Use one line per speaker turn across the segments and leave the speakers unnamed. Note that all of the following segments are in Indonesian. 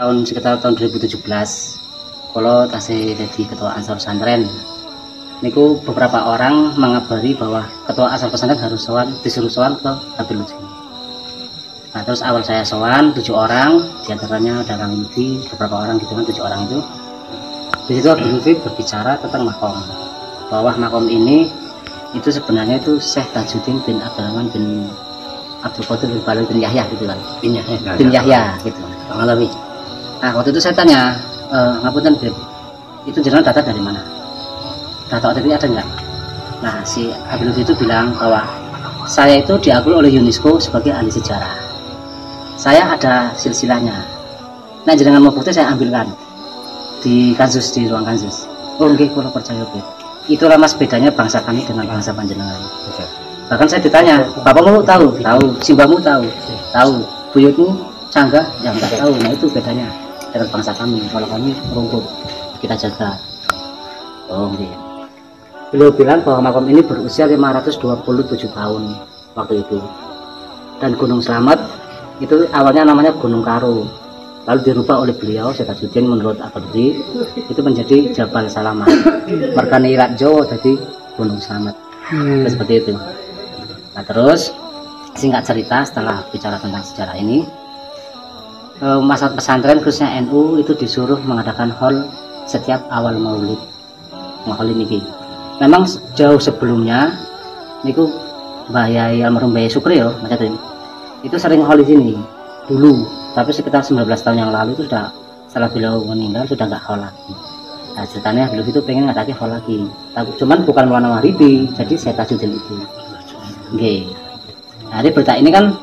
sekitar tahun 2017 kalau tasih jadi ketua Ansor Pesantren niku beberapa orang mengabari bahwa ketua Ansor Pesantren harus disuruh sowan ke Habib Lutfi. Nah terus awal saya sowan 7 orang, diantaranya ada Kang Yudi, beberapa orang gitu kan 7 orang itu. Di situ Habib Lutfi berbicara tentang makom, bahwa makom ini itu sebenarnya itu Syekh Tajuddin bin Abdurrahman bin Abdul Qadir bin Balil bin Yahya gitu kan, bin Yahya gitu. Nah waktu itu saya tanya, ngapunten Beb, itu jenengan data dari mana? Data OTP ada nggak? Nah si Habib Lutfi itu bilang bahwa saya itu diakui oleh UNESCO sebagai ahli sejarah. Saya ada silsilahnya. Nah jenengan mau bukti saya ambilkan di kansus, di ruang kansus. Oh nggih, kalau percaya Beb. Itulah mas bedanya bangsa kami dengan bangsa panjenengan. Bahkan saya ditanya, bapakmu tahu? Tahu. Simbamu tahu? Tahu. Buyutmu canggah? Ya nggak tahu. Nah itu bedanya dengan bangsa kami. Kalau kami rumput, kita jaga. Oh iya. Beliau bilang bahwa makam ini berusia 527 tahun waktu itu. Dan Gunung Slamet itu awalnya namanya Gunung Karo. Lalu dirubah oleh beliau, Syekh Tajuddin menurut Abdi itu menjadi Jabal Salamat. Merkane ilat Jawa jadi Gunung Slamet. Seperti itu. Nah terus singkat cerita setelah bicara tentang sejarah ini, masyarakat pesantren khususnya NU itu disuruh mengadakan haul setiap awal maulid. Maulid niki. Memang jauh sebelumnya niku Mbah Yai almarhum Mbah Yai Sukriyo itu sering haul di sini dulu, tapi sekitar 19 tahun yang lalu itu sudah setelah beliau meninggal sudah nggak haul lagi. Nah ceritanya beliau itu pengen ngadakin haul lagi, tapi cuman bukan Maulana Maghribi, jadi Syekh Tajuddin itu. Oke. Nah, dari berita ini kan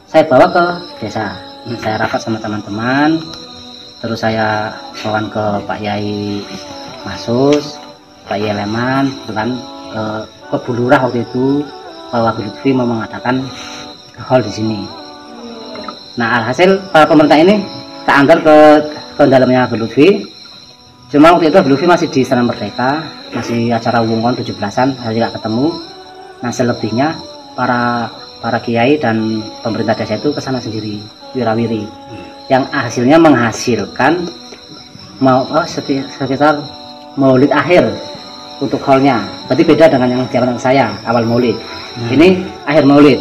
saya bawa ke desa. Saya rapat sama teman-teman, terus saya sowan ke Pak Yai Masus, Pak Yai Leman, dengan ke Bulurah waktu itu bahwa Habib Lutfi mau mengadakan hall di sini. Nah alhasil para pemerintah ini tak antar ke dalamnya Habib Lutfi. Cuma waktu itu Habib Lutfi masih di Istana Merdeka, masih acara wungon 17-an, hari nggak ketemu. Nah selebihnya para kiai dan pemerintah desa itu kesana sendiri, wirawiri, yang hasilnya menghasilkan sekitar maulid akhir untuk hallnya. Berarti beda dengan yang zaman saya awal maulid. Ini akhir maulid.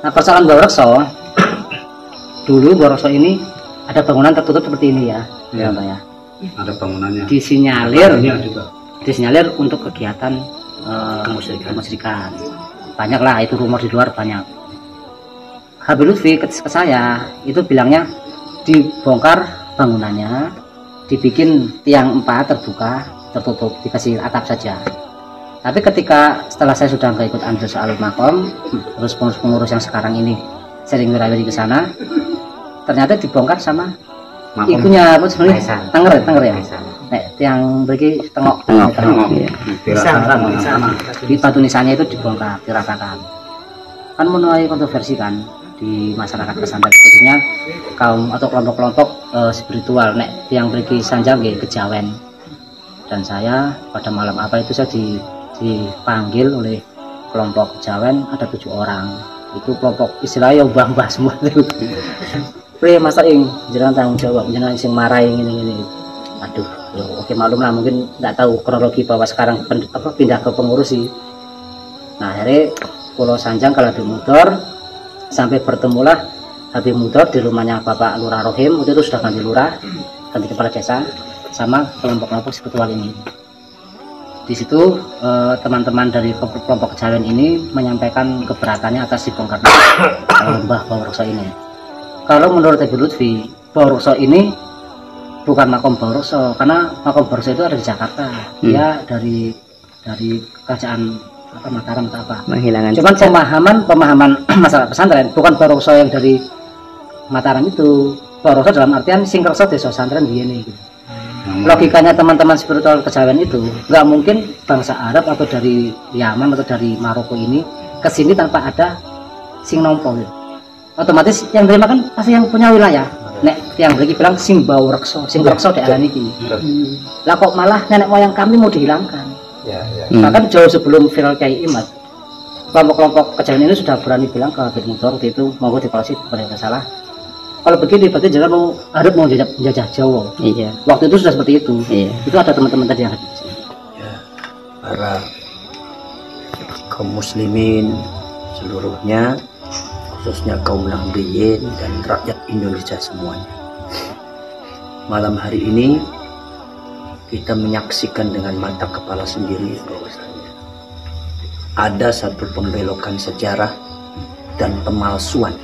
Nah persoalan Bawrekso, dulu Bawrekso ini ada bangunan tertutup seperti ini ya.
Ada bangunannya.
Disinyalir untuk kegiatan kemusyrikan. Banyak lah itu rumor di luar banyak. Habib Lutfi ke saya itu bilangnya dibongkar bangunannya, dibikin tiang 4 terbuka, tertutup, dikasih atap saja. Tapi ketika setelah saya sudah nggak ikut andil soal makom, terus pengurus yang sekarang ini sering wirawiri ke sana, ternyata dibongkar sama ikunya apa sebenarnya Tenger ya. Nek yang bagi tengok di batu nisannya itu dibongkar, diratakan. Kan menuai kontroversi kan di masyarakat pesantren, khususnya kaum atau kelompok-kelompok spiritual. Nek yang bagi sanjang kejawen. Dan saya pada malam apa itu saya dipanggil oleh kelompok Jawen, ada 7 orang. Itu kelompok istilahnya mbah-mbah semua itu. Pre masa ing jenengan tanggung jawab, jenengan sing marahi ngene-ngene. Aduh, ya, oke maklum lah, mungkin nggak tahu kronologi bahwa sekarang pindah ke pengurus sih. Nah akhirnya Pulau Sanjang kalau Habib Mudor sampai bertemulah Habib Mudor di rumahnya Bapak Lurah Rohim. Itu sudah ganti lurah, ganti kepala desa, sama kelompok-kelompok spiritual ini. Di situ teman-teman dari kelompok kejawen ini menyampaikan keberatannya atas dibongkarnya Mbah Bawrekso ini. Kalau menurut Habib Lutfi, Bawrekso ini bukan makom Bawrekso, karena makom Bawrekso itu ada di Jakarta. Dia dari kerajaan Mataram atau apa. Cuman pemahaman masyarakat pesantren bukan Bawrekso yang dari Mataram itu. Bawrekso dalam artian singkerso desa pesantren dia nih. Gitu. Logikanya teman-teman spiritual kejawen itu nggak mungkin bangsa Arab atau dari Yaman atau dari Maroko ini kesini tanpa ada sing nompo gitu. Otomatis yang terima kan pasti yang punya wilayah. Nek yang bagi bilang sing Bawrekso daerah niki. Lah kok malah nenek moyang kami mau dihilangkan. Bahkan jauh sebelum viral Kiai Imad, kelompok-kelompok kejawen ini sudah berani bilang ke Habib Mudor waktu itu, monggo dikoreksi pada yang salah. kalau begini berarti jangan mau Arab mau jajah Jawa.
Iya.
Waktu itu sudah seperti itu.
Iya.
Itu ada teman-teman tadi yang hadir di sini.
Ya, para kaum muslimin seluruhnya, khususnya kaum Nahdiyin dan rakyat Indonesia semuanya. Malam hari ini kita menyaksikan dengan mata kepala sendiri bahwasanya ada satu pembelokan sejarah dan pemalsuan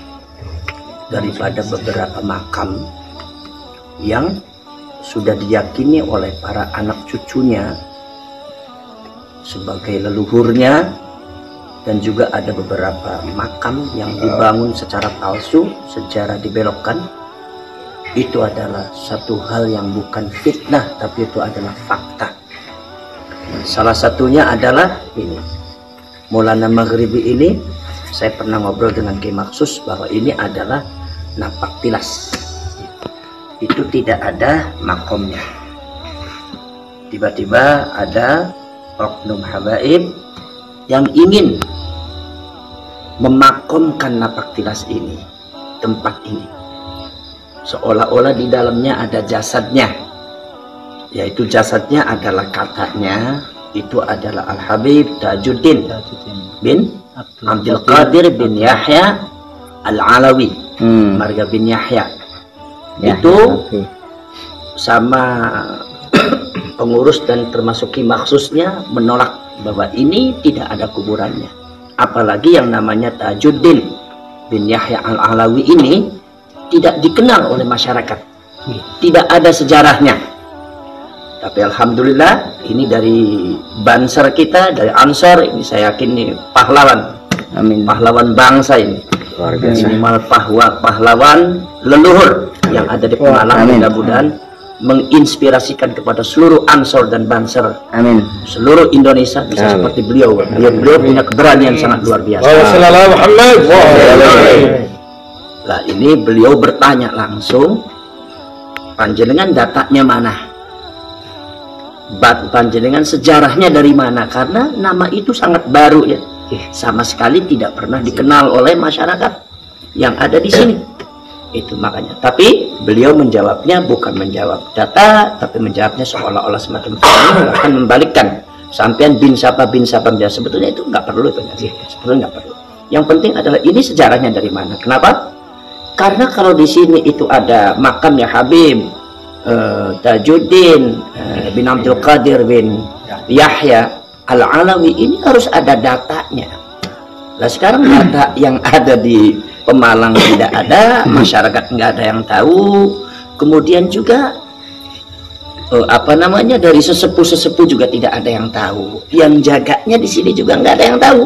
daripada beberapa makam yang sudah diyakini oleh para anak cucunya sebagai leluhurnya, dan juga ada beberapa makam yang dibangun secara palsu, sejarah dibelokkan. Itu adalah satu hal yang bukan fitnah, tapi itu adalah fakta. Salah satunya adalah ini, Maulana Maghribi ini, saya pernah ngobrol dengan Ki Maksus bahwa ini adalah napak tilas. Itu tidak ada makomnya. Tiba-tiba ada oknum habaib yang ingin memakomkan napak tilas ini, tempat ini, seolah-olah di dalamnya ada jasadnya, yaitu jasadnya adalah katanya itu adalah Al-Habib Tajuddin bin Abdul Qadir bin Yahya Al-Alawi, Marga bin Yahya. Itu sama pengurus dan termasuk Ki Maksusnya menolak bahwa ini tidak ada kuburannya. Apalagi yang namanya Tajuddin bin Yahya Al-Alawi ini tidak dikenal oleh masyarakat, tidak ada sejarahnya. Tapi alhamdulillah ini dari Banser kita, dari Ansor, ini saya yakin ini pahlawan. Amin. Pahlawan bangsa ini. Luar biasa. Minimal pahlawan leluhur yang ada di Pemalang, mudah-mudahan menginspirasikan kepada seluruh Ansor dan Banser. Amin. Seluruh Indonesia bisa seperti beliau. Beliau punya keberanian sangat luar biasa. Nah, ini beliau bertanya langsung, panjenengan datanya mana? Panjenengan sejarahnya dari mana? Karena nama itu sangat baru ya, sama sekali tidak pernah dikenal oleh masyarakat yang ada di sini. Itu makanya. Tapi beliau menjawabnya bukan menjawab data, tapi menjawabnya seolah-olah semacam akan membalikkan. Sampean bin siapa dia, sebetulnya itu nggak perlu itu, sebetulnya nggak perlu. Yang penting adalah ini sejarahnya dari mana. Kenapa? Karena kalau di sini itu ada makamnya Habib Tajuddin bin Abdul Qadir bin Yahya Al-Alawi, ini harus ada datanya. Nah sekarang data yang ada di Pemalang tidak ada, masyarakat nggak ada yang tahu. Kemudian juga dari sesepuh-sesepuh juga tidak ada yang tahu. Yang jaganya di sini juga nggak ada yang tahu.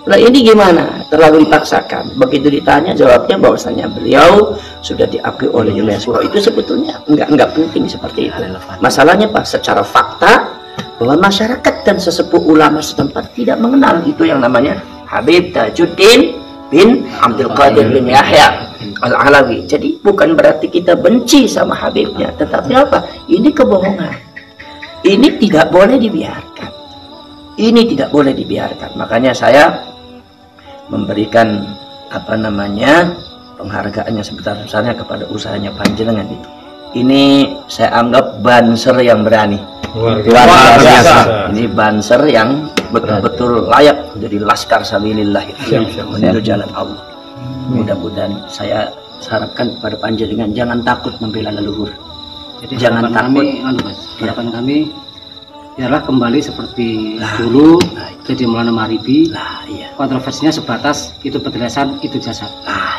Nah ini gimana? Terlalu dipaksakan. Begitu ditanya jawabnya bahwasanya beliau sudah diakui oleh UNESCO. Itu sebetulnya nggak penting seperti itu. Masalahnya Pak, secara fakta bahwa masyarakat dan sesepuh ulama setempat tidak mengenal itu yang namanya Habib Tajuddin bin Abdul Qadir bin Yahya Al-Alawi. Jadi bukan berarti kita benci sama Habibnya, tetapi apa? Ini kebohongan. Ini tidak boleh dibiarkan. Ini tidak boleh dibiarkan. Makanya saya memberikan penghargaannya sebesar-besarnya kepada usahanya panjenengan itu. Ini saya anggap Banser yang berani. Luar biasa. Ini Banser yang betul-betul layak menjadi laskar sabilillah menuju jalan Allah. Mudah-mudahan saya harapkan kepada panjenengan jangan takut membela leluhur.
Jadi
jangan takut.
Harapan kami biarlah kembali seperti dulu. Jadi Maulana Maghribi. Kontroversinya sebatas itu penjelasan, itu jasad.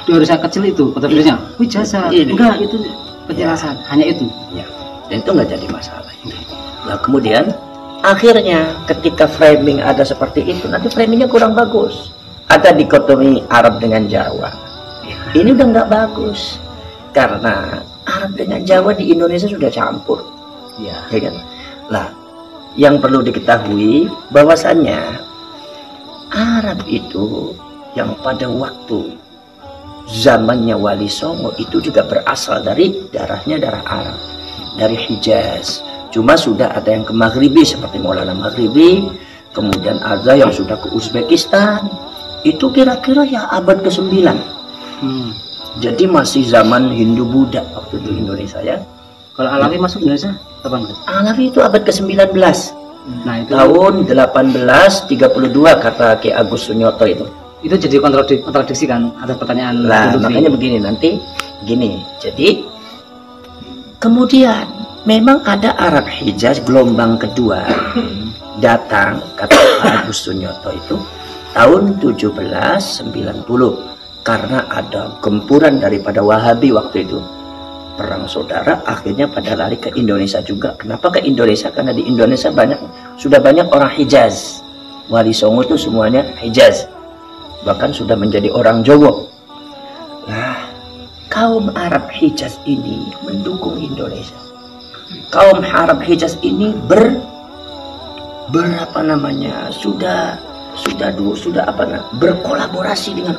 Dari saya kecil itu kontroversinya. Wih jasad. Enggak, itu penjelasan. Hanya itu.
Dan itu nggak jadi masalah. Nah kemudian akhirnya ketika framing ada seperti itu, nanti framingnya kurang bagus. Ada dikotomi Arab dengan Jawa. Ini udah nggak bagus karena Arab dengan Jawa di Indonesia sudah campur, ya kan? Nah, yang perlu diketahui bahwasannya Arab itu yang pada waktu zamannya Wali Songo itu juga berasal dari darah Arab, dari Hijaz. Cuma sudah ada yang ke Maghribi seperti Maulana Maghribi, kemudian ada yang sudah ke Uzbekistan. Itu kira-kira ya abad ke-9. Jadi masih zaman Hindu Buddha waktu itu Indonesia ya.
Kalau Alawi masuk Indonesia kapan Mas?
Alawi itu abad ke-19.
Nah itu
Tahun 1832 kata Ki Agus Sunyoto itu.
itu jadi kontradiksi kan atas pertanyaan
Lah,
Lutfi.
makanya begini nanti gini. Jadi kemudian memang ada Arab Hijaz gelombang kedua datang kata Pak Agus Sunyoto itu tahun 1790 karena ada gempuran daripada Wahabi waktu itu. Perang saudara akhirnya pada lari ke Indonesia juga. Kenapa ke Indonesia? Karena di Indonesia sudah banyak orang Hijaz. Wali Songo itu semuanya Hijaz. Bahkan sudah menjadi orang Jawa. Nah, kaum Arab Hijaz ini mendukung Indonesia. Kaum Arab Hijaz ini berkolaborasi dengan